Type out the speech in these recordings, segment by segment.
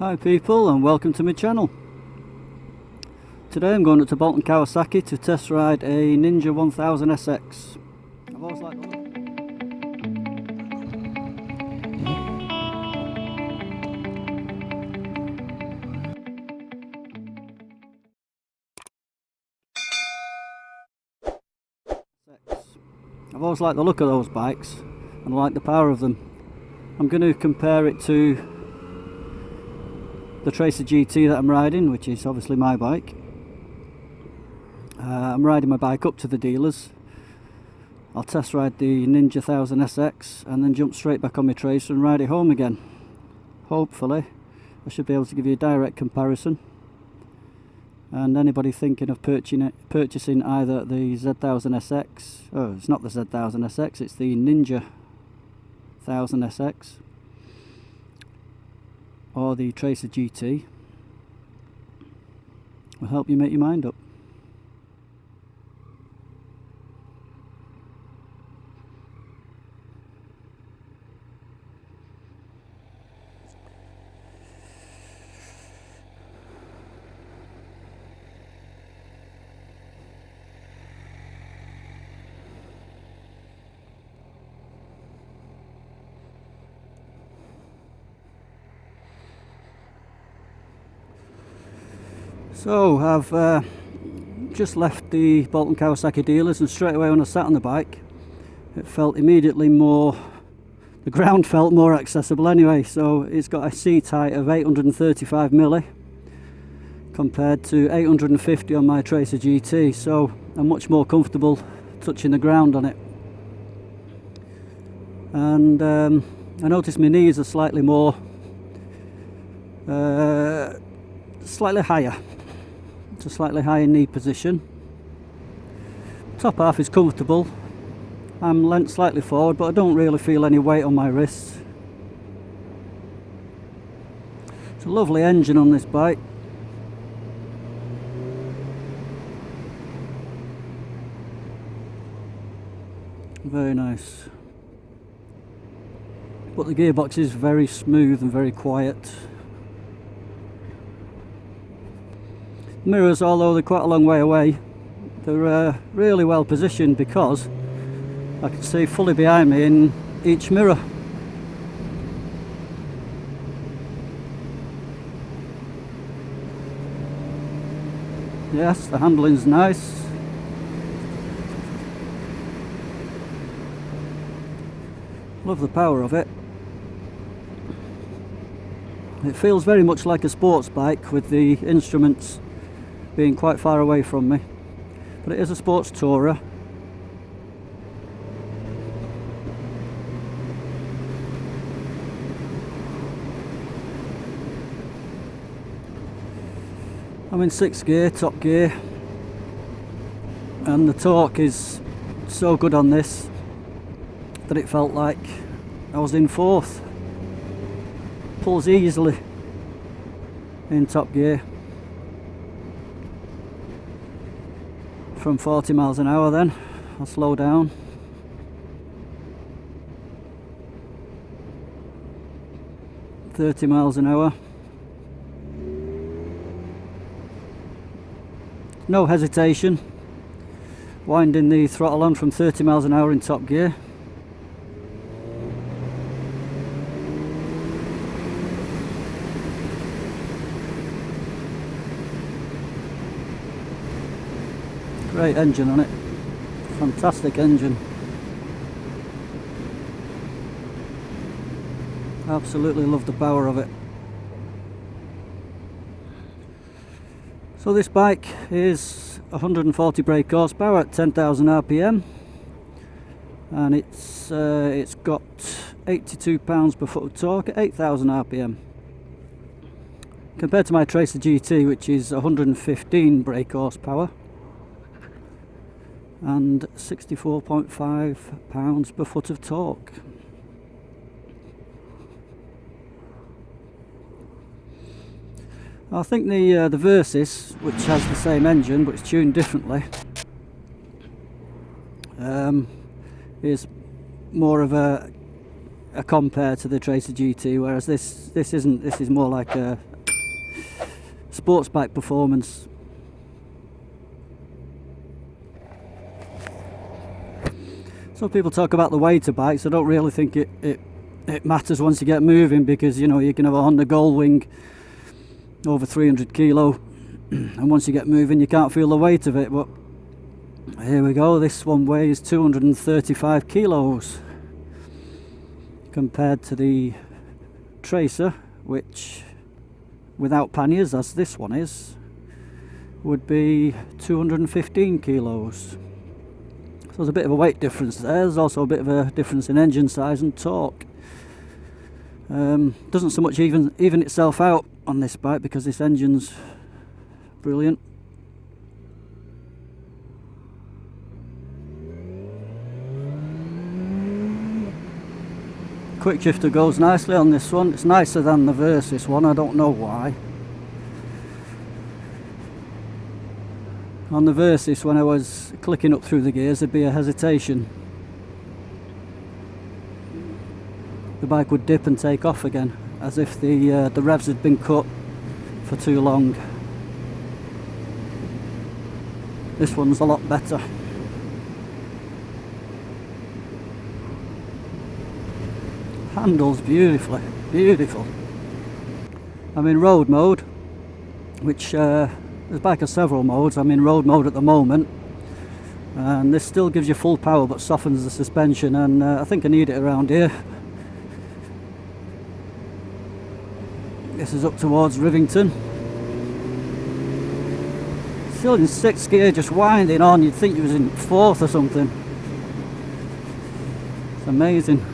Hi people, and welcome to my channel. Today I'm going up to Bolton Kawasaki to test ride a Ninja 1000 SX. I've always liked the look. I've always liked the look of those bikes and I like the power of them. I'm going to compare it to the Tracer GT that I'm riding, which is obviously my bike. I'm riding my bike up to the dealers. I'll test ride the Ninja 1000 SX and then jump straight back on my Tracer and ride it home again. Hopefully I should be able to give you a direct comparison, and anybody thinking of purchasing either the Z1000 SX, oh, it's not the Z1000 SX, it's the Ninja 1000 SX, or the Tracer GT, will help you make your mind up. So I've just left the Bolton Kawasaki dealers, and straight away when I sat on the bike it felt immediately more, the ground felt more accessible anyway. So it's got a seat height of 835 milli compared to 850 on my Tracer GT, so I'm much more comfortable touching the ground on it. And I noticed my knees are slightly more, slightly higher. It's a slightly higher knee position. Top half is comfortable. I'm leant slightly forward, but I don't really feel any weight on my wrists. It's a lovely engine on this bike. Very nice. But the gearbox is very smooth and very quiet. Mirrors, although they're quite a long way away, they're really well positioned because I can see fully behind me in each mirror. Yes, the handling's nice. Love the power of it. It feels very much like a sports bike with the instruments being quite far away from me, but it is a sports tourer. I'm in 6th gear, top gear, and the torque is so good on this that it felt like I was in 4th. Pulls easily in top gear. From 40 miles an hour then, I'll slow down. $30 an hour. No hesitation. Winding the throttle on from 30 miles an hour in top gear. Great engine on it, fantastic engine. Absolutely love the power of it. So this bike is 140 brake horsepower at 10,000 RPM, and it's got 82 pounds per foot of torque at 8,000 RPM. Compared to my Tracer GT, which is 115 brake horsepower and 64.5 pounds per foot of torque. I think the Versys, which has the same engine but it's tuned differently, is more of a compare to the Tracer GT, whereas this isn't. This is more like a sports bike performance. Some people talk about the weight of bikes. I don't really think it matters once you get moving, because you know you can have a Honda Goldwing over 300 kilo and once you get moving you can't feel the weight of it. But here we go, this one weighs 235 kilos compared to the Tracer, which without panniers, as this one is, would be 215 kilos. So there's a bit of a weight difference there. There's also a bit of a difference in engine size and torque. Doesn't so much even itself out on this bike because this engine's brilliant. Quick shifter goes nicely on this one. It's nicer than the Versys one, I don't know why. On the Versys, when I was clicking up through the gears, there'd be a hesitation. The bike would dip and take off again, as if the revs had been cut for too long. This one's a lot better. Handles beautifully, beautiful. I'm in road mode, which this bike has several modes. I'm in road mode at the moment, and this still gives you full power but softens the suspension, and I think I need it around here. This is up towards Rivington. Still in 6th gear, just winding on. You'd think you was in 4th or something. It's amazing.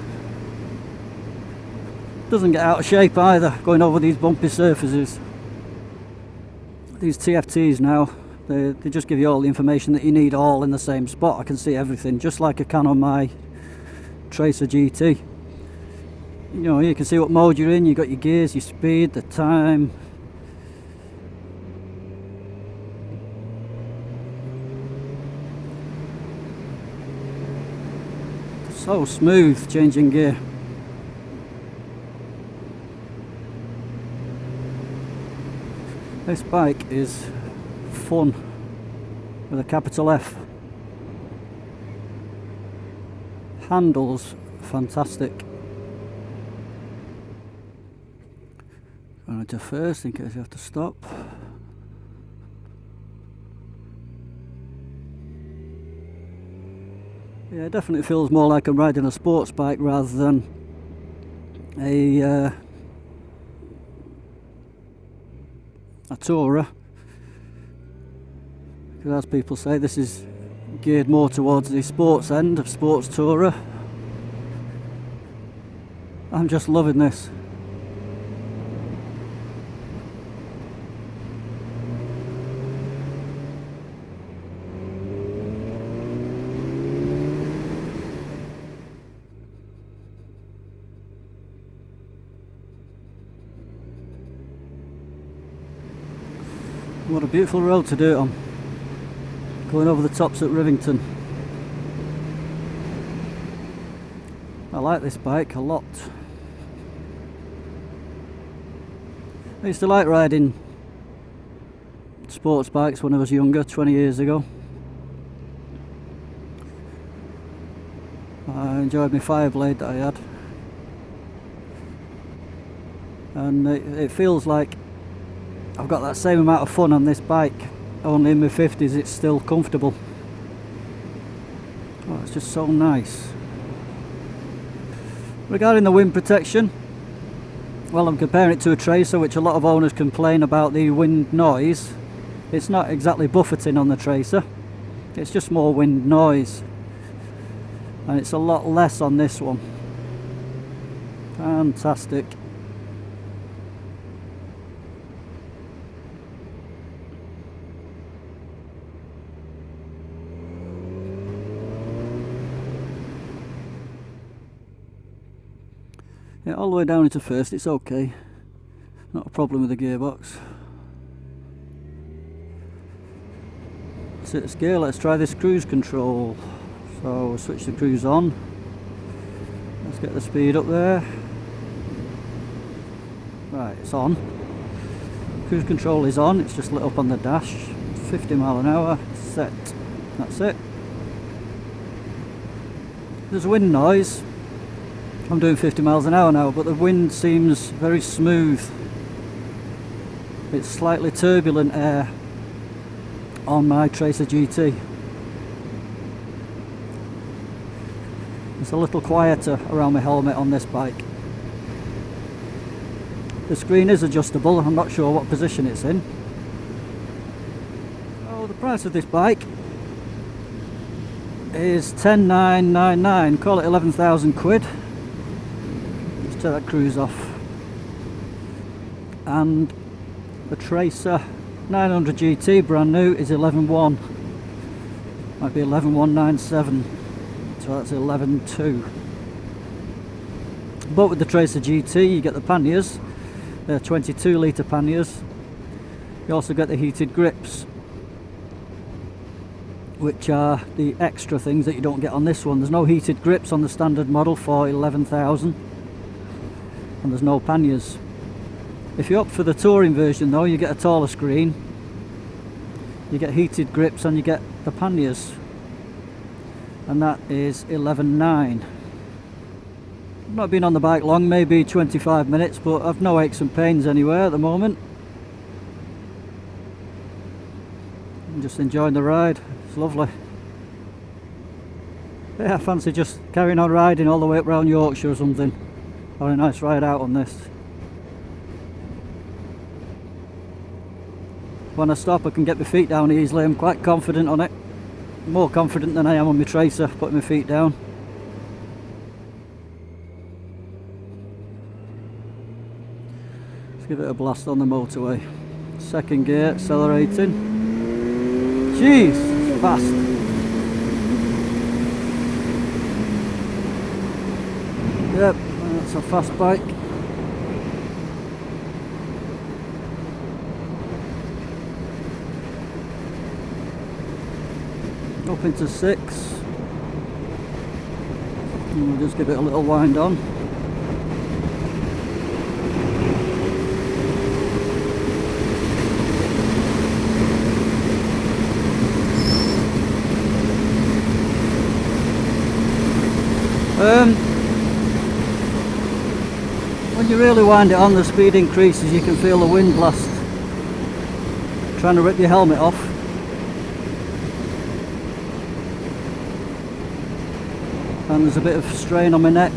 Doesn't get out of shape either, going over these bumpy surfaces. These TFTs now, they just give you all the information that you need all in the same spot. I can see everything, just like I can on my Tracer GT. You know, you can see what mode you're in, you've got your gears, your speed, the time. So smooth changing gear. This bike is fun with a capital F. Handles fantastic. Going into first in case you have to stop. Yeah, it definitely feels more like I'm riding a sports bike rather than a tourer, because as people say, this is geared more towards the sports end of sports tourer. I'm just loving this. What a beautiful road to do it on, going over the tops at Rivington. I like this bike a lot. I used to like riding sports bikes when I was younger, 20 years ago. I enjoyed my Fireblade that I had, and it feels like I've got that same amount of fun on this bike, only in my 50s it's still comfortable. Oh, it's just so nice. Regarding the wind protection, well, I'm comparing it to a Tracer, which a lot of owners complain about the wind noise. It's not exactly buffeting on the Tracer, it's just more wind noise, and it's a lot less on this one. Fantastic. Yeah, all the way down into first, it's okay. Not a problem with the gearbox. Sixth gear, let's try this cruise control. So we'll switch the cruise on. Let's get the speed up there. Right, it's on. Cruise control is on, it's just lit up on the dash. 50 mile an hour, set. That's it. There's wind noise. I'm doing 50 miles an hour now, but the wind seems very smooth. It's slightly turbulent air on my Tracer GT. It's a little quieter around my helmet on this bike. The screen is adjustable, I'm not sure what position it's in. Oh, the price of this bike is 10,999, call it 11,000 quid. Let's take that cruise off. And the Tracer 900 GT brand new is 11,1. Might be 11,197, so that's 11,2. But with the Tracer GT you get the panniers, they're 22 litre panniers. You also get the heated grips, which are the extra things that you don't get on this one. There's no heated grips on the standard model for 11,000, and there's no panniers. If you opt for the touring version though, you get a taller screen, you get heated grips, and you get the panniers, and that is 11,900. I've not been on the bike long, maybe 25 minutes, but I've no aches and pains anywhere at the moment. I'm just enjoying the ride. It's lovely. Yeah, I fancy just carrying on riding all the way up around Yorkshire or something. Having a nice ride out on this. When I stop I can get my feet down easily. I'm quite confident on it. More confident than I am on my Tracer, putting my feet down. Let's give it a blast on the motorway. Second gear, accelerating. Jeez, it's fast. Yep, that's a fast bike. Up into 6. And we'll just give it a little wind on. When you really wind it on, the speed increases. You can feel the wind blast trying to rip your helmet off. And there's a bit of strain on my neck.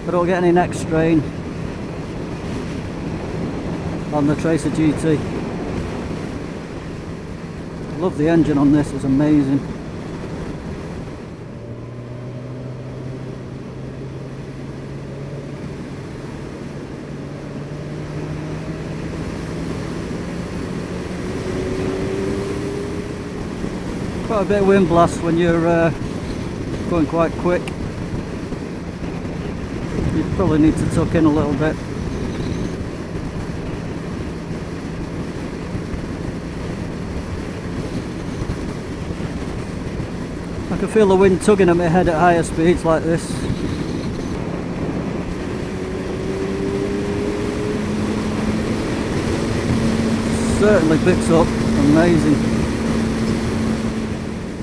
I don't get any neck strain on the Tracer GT. I love the engine on this, it's amazing. Quite a bit of wind blast when you're going quite quick. You probably need to tuck in a little bit. I can feel the wind tugging at my head at higher speeds like this. Certainly picks up, amazing.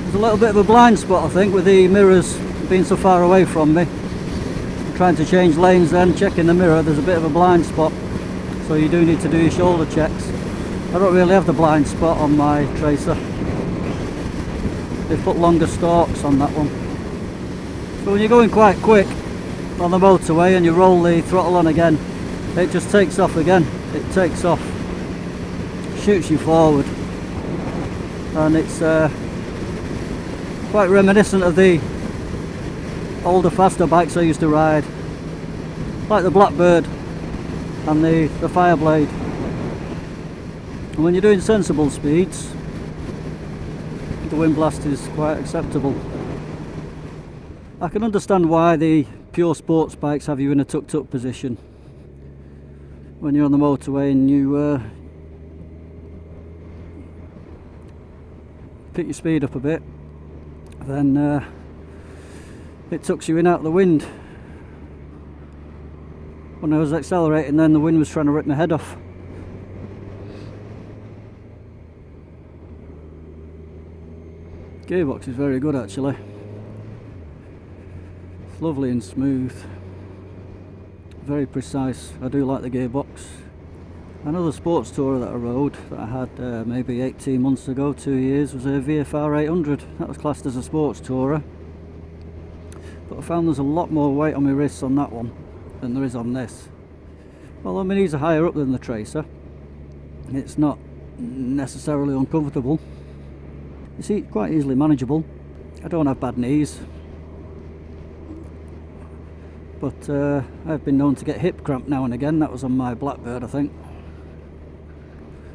There's a little bit of a blind spot I think with the mirrors being so far away from me. I'm trying to change lanes then, checking the mirror, there's a bit of a blind spot. So you do need to do your shoulder checks. I don't really have the blind spot on my Tracer. They've put longer stalks on that one. So when you're going quite quick on the motorway and you roll the throttle on again, it just takes off again. It takes off, shoots you forward, and it's quite reminiscent of the older faster bikes I used to ride, like the Blackbird and the Fireblade. And when you're doing sensible speeds, the wind blast is quite acceptable. I can understand why the pure sports bikes have you in a tucked up position. When you're on the motorway and you pick your speed up a bit, then it tucks you in out of the wind. When I was accelerating then, the wind was trying to rip my head off. Gearbox is very good actually. It's lovely and smooth. Very precise. I do like the gearbox. Another sports tourer that I rode that I had maybe 18 months ago, 2 years, was a VFR 800. That was classed as a sports tourer. But I found there's a lot more weight on my wrists on that one than there is on this. Although my knees are higher up than the Tracer, it's not necessarily uncomfortable. You see, quite easily manageable. I don't have bad knees, but I've been known to get hip cramp now and again. That was on my Blackbird, I think.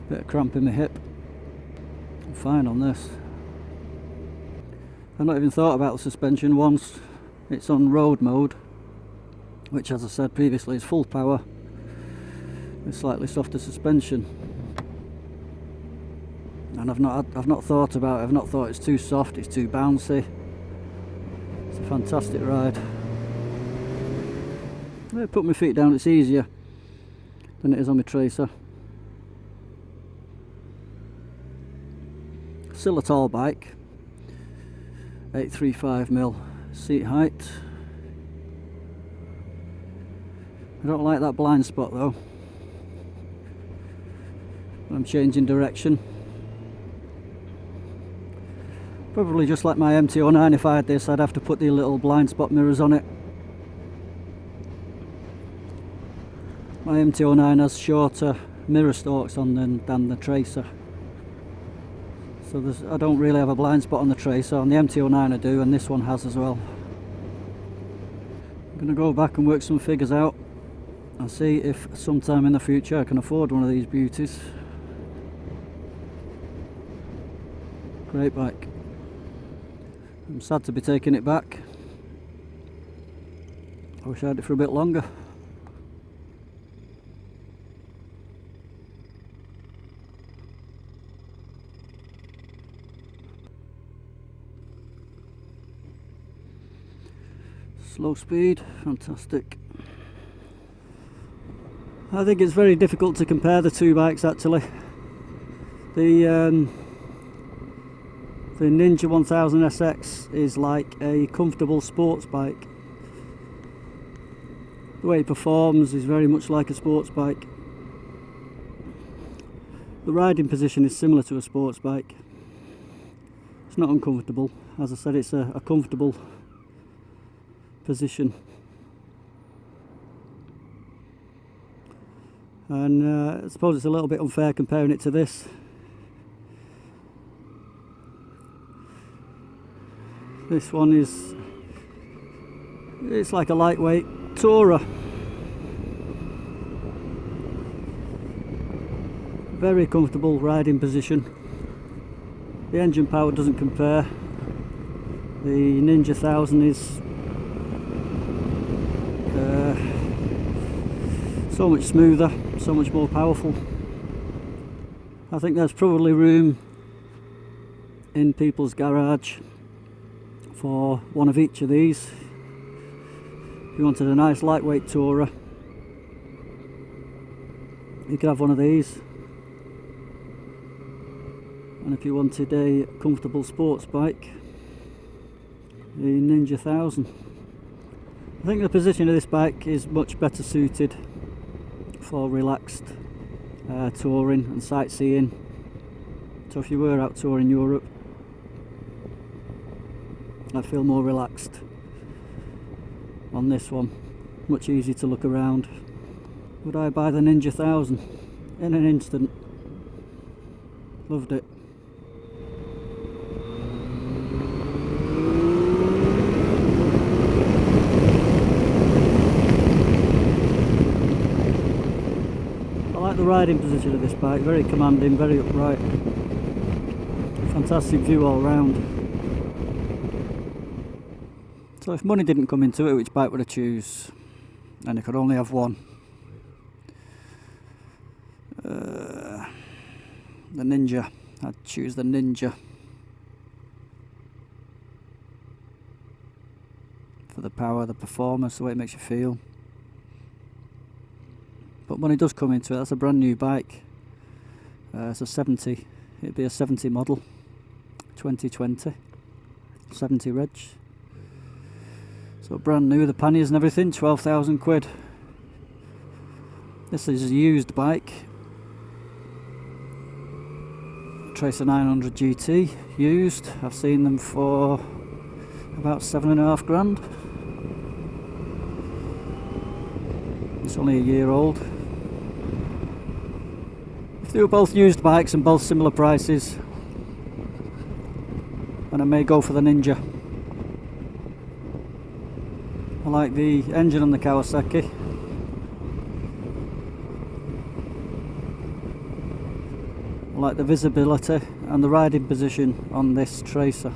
Bit of cramp in my hip. I'm fine on this. I've not even thought about the suspension once. It's on road mode, which, as I said previously, is full power with slightly softer suspension. And I've not thought about it. I've not thought it's too soft, it's too bouncy. It's a fantastic ride. I put my feet down, it's easier than it is on my Tracer. Still a tall bike. 835mm seat height. I don't like that blind spot though when I'm changing direction. Probably just like my MT-09, if I had this I'd have to put the little blind spot mirrors on it. My MT-09 has shorter mirror stalks on than the Tracer. So I don't really have a blind spot on the Tracer. On the MT-09 I do, and this one has as well. I'm going to go back and work some figures out and see if sometime in the future I can afford one of these beauties. Great bike. I'm sad to be taking it back. I wish I had it for a bit longer. Slow speed, fantastic. I think it's very difficult to compare the two bikes actually. The Ninja 1000 SX is like a comfortable sports bike. The way it performs is very much like a sports bike. The riding position is similar to a sports bike. It's not uncomfortable. As I said, it's a comfortable position. And I suppose it's a little bit unfair comparing it to this. This one it's like a lightweight tourer. Very comfortable riding position. The engine power doesn't compare. The Ninja 1000 is so much smoother, so much more powerful. I think there's probably room in people's garage for one of each of these. If you wanted a nice lightweight tourer, you could have one of these. And if you wanted a comfortable sports bike, the Ninja 1000. I think the position of this bike is much better suited for relaxed touring and sightseeing. So if you were out touring Europe, I'd feel more relaxed on this one. Much easier to look around. Would I buy the Ninja 1000? In an instant. Loved it. The riding position of this bike, very commanding, very upright, fantastic view all round. So if money didn't come into it, which bike would I choose? And I could only have one. The Ninja. I'd choose the Ninja for the power, the performance, the way it makes you feel. But when it does come into it, that's a brand new bike. It's a 70, it'd be a 70 model, 2020. 70 reg. So brand new, the panniers and everything, 12,000 quid. This is a used bike. Tracer 900 GT, used. I've seen them for about 7.5 grand. It's only a year old. If they were both used bikes and both similar prices, and I may go for the Ninja. I like the engine on the Kawasaki. I like the visibility and the riding position on this Tracer.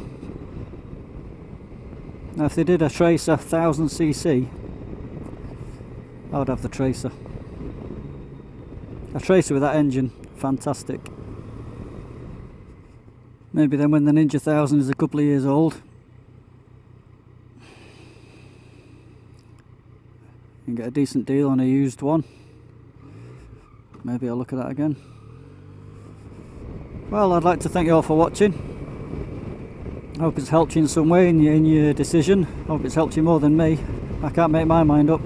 Now if they did a Tracer 1000cc, I would have the Tracer. A Tracer with that engine, fantastic. Maybe then when the Ninja 1000 is a couple of years old, you can get a decent deal on a used one. Maybe I'll look at that again. Well, I'd like to thank you all for watching. I hope it's helped you in some way in your decision. I hope it's helped you more than me. I can't make my mind up.